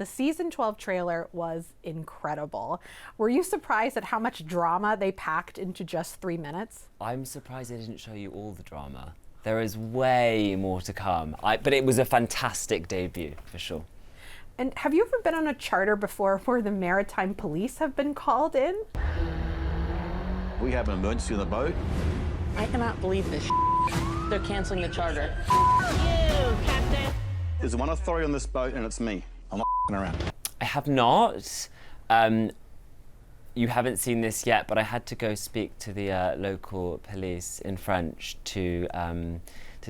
The season 12 trailer was incredible. Were you surprised at how much drama they packed into just 3 minutes? I'm surprised they didn't show you all the drama. There is way more to come. But it was a fantastic debut, for sure. And have you ever been on a charter before where the maritime police have been called in? We have an emergency on the boat. I cannot believe this. They're canceling the charter. You, Captain. There's one authority on this boat, and it's me. I'm not around. I have not. You haven't seen this yet, but I had to go speak to the local police in French to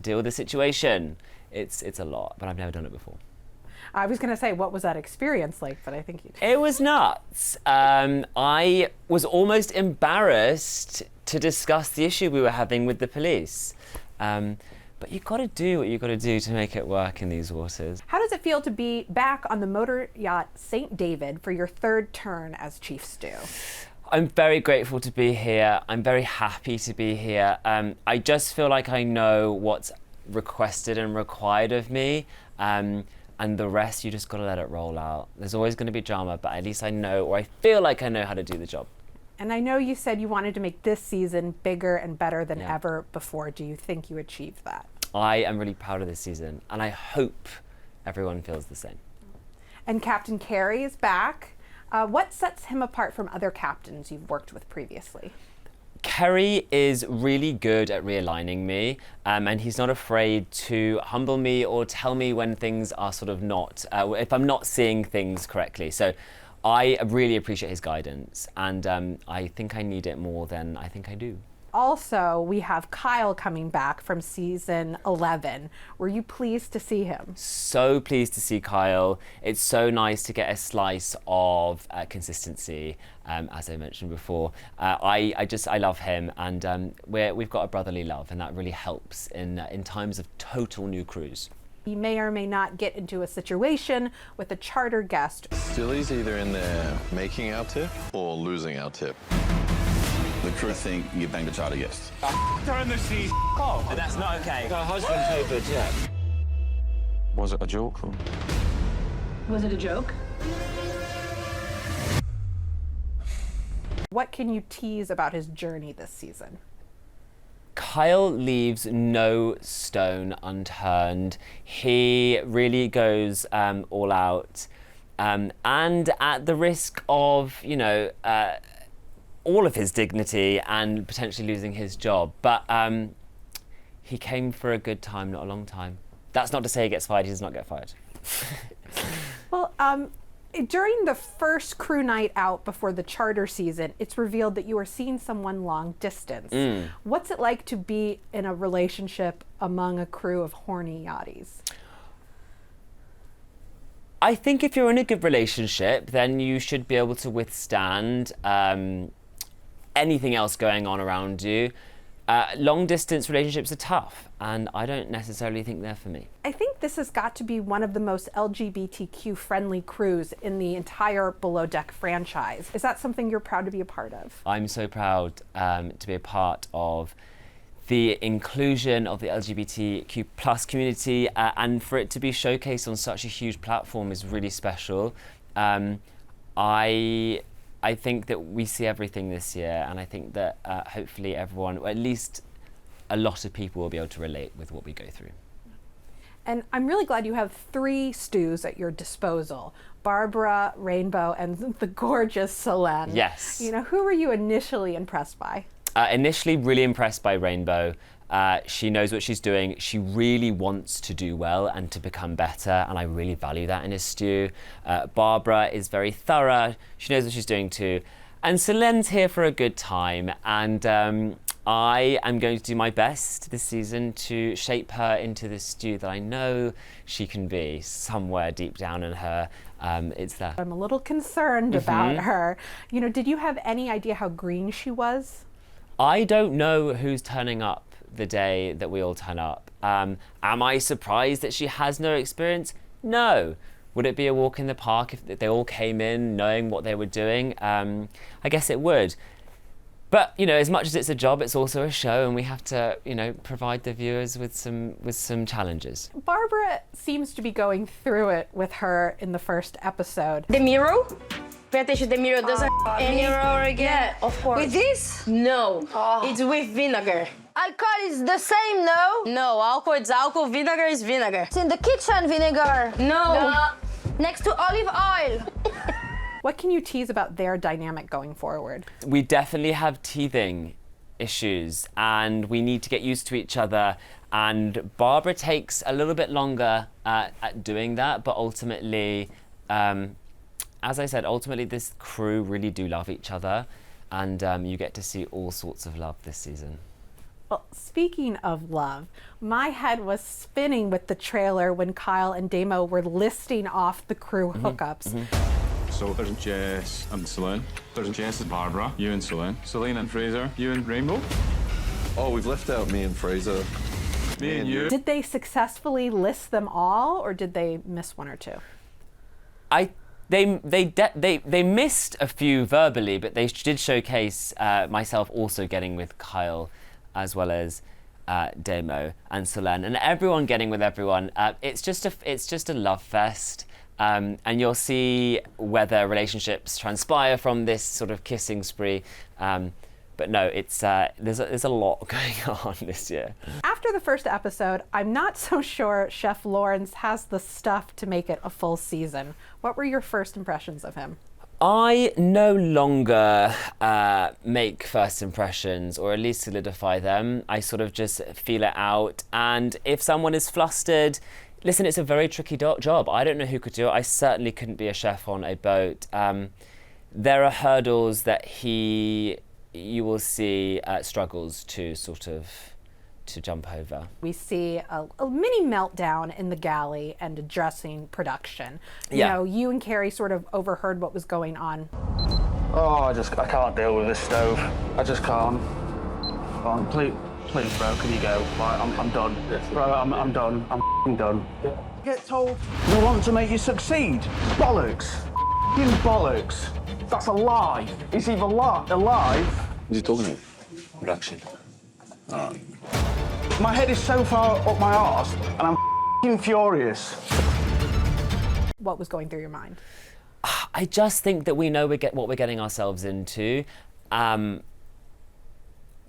deal with the situation. It's a lot, but I've never done it before. I was going to say, what was that experience like? But I think you did. It was nuts. I was almost embarrassed to discuss the issue we were having with the police. But you've got to do what you've got to do to make it work in these waters. How does it feel to be back on the Motoryacht St. David for your third turn as Chief Stew? I'm very grateful to be here. I'm very happy to be here. I just feel like I know what's requested and required of me. And the rest, you just got to let it roll out. There's always going to be drama, but at least I know, or I feel like I know how to do the job. And I know you said you wanted to make this season bigger and better than ever before. Do you think you achieved that? I am really proud of this season, and I hope everyone feels the same. And Captain Kerry is back. What sets him apart from other captains you've worked with previously? Carrie is really good at realigning me, and he's not afraid to humble me or tell me when things are sort of not, if I'm not seeing things correctly. So I really appreciate his guidance, and I think I need it more than I think I do. Also, we have Kyle coming back from season 11. Were you pleased to see him? So pleased to see Kyle. It's so nice to get a slice of consistency, as I mentioned before. I love him, and we've got a brotherly love, and that really helps in times of total new crews. You may or may not get into a situation with a charter guest. Stillie's either in there making our tip or losing our tip. The crew think you banged a charter guest. Throw in the sea. Oh, But that's not okay. her husband favoured, yeah. Was it a joke? Or? Was it a joke? What can you tease about his journey this season? Kyle leaves no stone unturned. He really goes all out. And at the risk of, all of his dignity and potentially losing his job. But he came for a good time, not a long time. That's not to say he gets fired. He does not get fired. Well, during the first crew night out before the charter season, it's revealed that you are seeing someone long distance. What's it like to be in a relationship among a crew of horny yachties? I think if you're in a good relationship, then you should be able to withstand anything else going on around you. Long distance relationships are tough, and I don't necessarily think they're for me. I think this has got to be one of the most LGBTQ friendly crews in the entire Below Deck franchise. Is that something you're proud to be a part of? I'm so proud to be a part of the inclusion of the LGBTQ plus community, and for it to be showcased on such a huge platform is really special. I think that we see everything this year, and I think that hopefully everyone, or at least a lot of people, will be able to relate with what we go through. And I'm really glad you have 3 stews at your disposal: Barbara, Rainbow, and the gorgeous Selene. Yes. Who were you initially impressed by? Initially really impressed by Rainbow. She knows what she's doing. She really wants to do well and to become better, and I really value that in a stew. Barbara is very thorough. She knows what she's doing too. And Selene's here for a good time, and I am going to do my best this season to shape her into the stew that I know she can be. Somewhere deep down in her, it's there. I'm a little concerned about her. Did you have any idea how green she was? I don't know who's turning up the day that we all turn up. Am I surprised that she has no experience? No. Would it be a walk in the park if they all came in knowing what they were doing? I guess it would. But, you know, as much as it's a job, it's also a show, and we have to, you know, provide the viewers with some challenges. Barbara seems to be going through it with her in the first episode. The mirror? Pay attention, the mirror doesn't any... Mirror again? Yeah, of course. With this? No, it's with vinegar. Alcohol is the same, no? No, alcohol is alcohol, vinegar is vinegar. It's in the kitchen, vinegar. No. Next to olive oil. What can you tease about their dynamic going forward? We definitely have teething issues, and we need to get used to each other. And Barbara takes a little bit longer at doing that, but ultimately, as I said, ultimately this crew really do love each other, and you get to see all sorts of love this season. Well, speaking of love, my head was spinning with the trailer when Kyle and Damo were listing off the crew hookups. So there's Jess and Celine. There's Jess and Barbara, you and Celine. Celine and Fraser, you and Rainbow. Oh, we've left out me and Fraser. Me and you. Did they successfully list them all, or did they miss one or two? They missed a few verbally, but they did showcase myself also getting with Kyle, as well as Damo and Solen, and everyone getting with everyone. It's just a love fest, and you'll see whether relationships transpire from this sort of kissing spree. But no, it's there's a lot going on this year. After the first episode, I'm not so sure Chef Lawrence has the stuff to make it a full season. What were your first impressions of him? I no longer make first impressions, or at least solidify them. I sort of just feel it out. And if someone is flustered, listen, it's a very tricky job. I don't know who could do it. I certainly couldn't be a chef on a boat. There are hurdles that you will see struggles to sort of to jump over. We see a mini meltdown in the galley and addressing production. You know, you and Carrie sort of overheard what was going on. Oh, I can't deal with this stove. I just can't. Please, bro, can you go? Right, I'm done. Bro, I'm done. I'm f***ing done. Get told we want to make you succeed. Bollocks. F***ing bollocks. That's a lie. It's either alive. Who's he talking to? Production. My head is so far up my arse, and I'm f***ing furious. What was going through your mind? I just think that we know what we're getting ourselves into.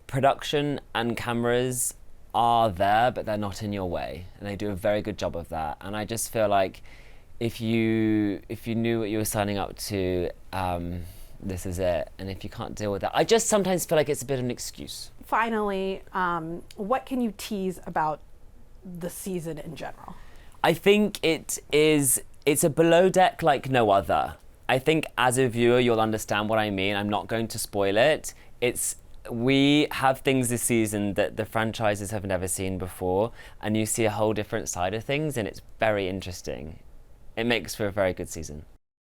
Production and cameras are there, but they're not in your way, and they do a very good job of that. And I just feel like if you knew what you were signing up to, this is it. And if you can't deal with that, I just sometimes feel like it's a bit of an excuse. Finally, what can you tease about the season in general? I think it's a below deck like no other. I think as a viewer, you'll understand what I mean. I'm not going to spoil it. We have things this season that the franchises have never seen before, and you see a whole different side of things, and it's very interesting. It makes for a very good season.